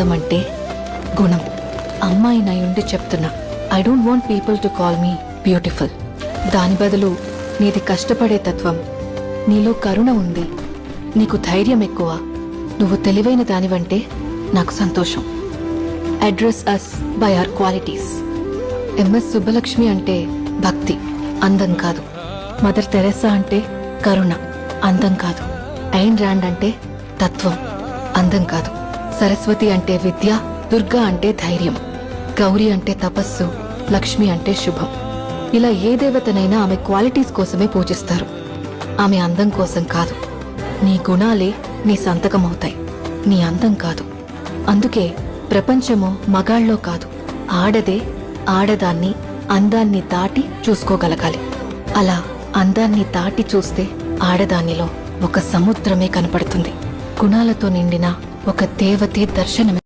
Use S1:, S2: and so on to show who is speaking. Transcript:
S1: అందం అంటే గుణం. అమ్మాయి నయుండి చెప్తున్నా, I don't want people to call me beautiful. దాని బదులు నీది కష్టపడే తత్వం, నీలో కరుణ ఉంది, నీకు ధైర్యం ఎక్కువ, నువ్వు తెలివైన దానివంటే నాకు సంతోషం. Address us by our qualities. MS Subbulakshmi అంటే భక్తి, అందం కాదు. మదర్ తెరెసా అంటే కరుణ, అందం కాదు. ఐన్ ర్యాండ్ అంటే తత్వం, అందం కాదు. సరస్వతి అంటే విద్య, దుర్గా అంటే ధైర్యం, గౌరీ అంటే తపస్సు, లక్ష్మి అంటే శుభం. ఇలా ఏ దేవతనైనా ఆమె క్వాలిటీస్ కోసమే పూజిస్తారు, ఆమె అందం కోసం కాదు. నీ గుణాలే నీ సంతకమవుతాయి, నీ అందం కాదు. అందుకే ప్రపంచము మగాళ్ళలో కాదు, ఆడదే ఆడదాన్ని అందాన్ని దాటి చూసుకోగలగాలి. అలా అందాన్ని దాటి చూస్తే ఆడదానిలో ఒక సముద్రమే కనపడుతుంది, గుణాలతో నిండిన ఒక దేవతే దర్శనమే.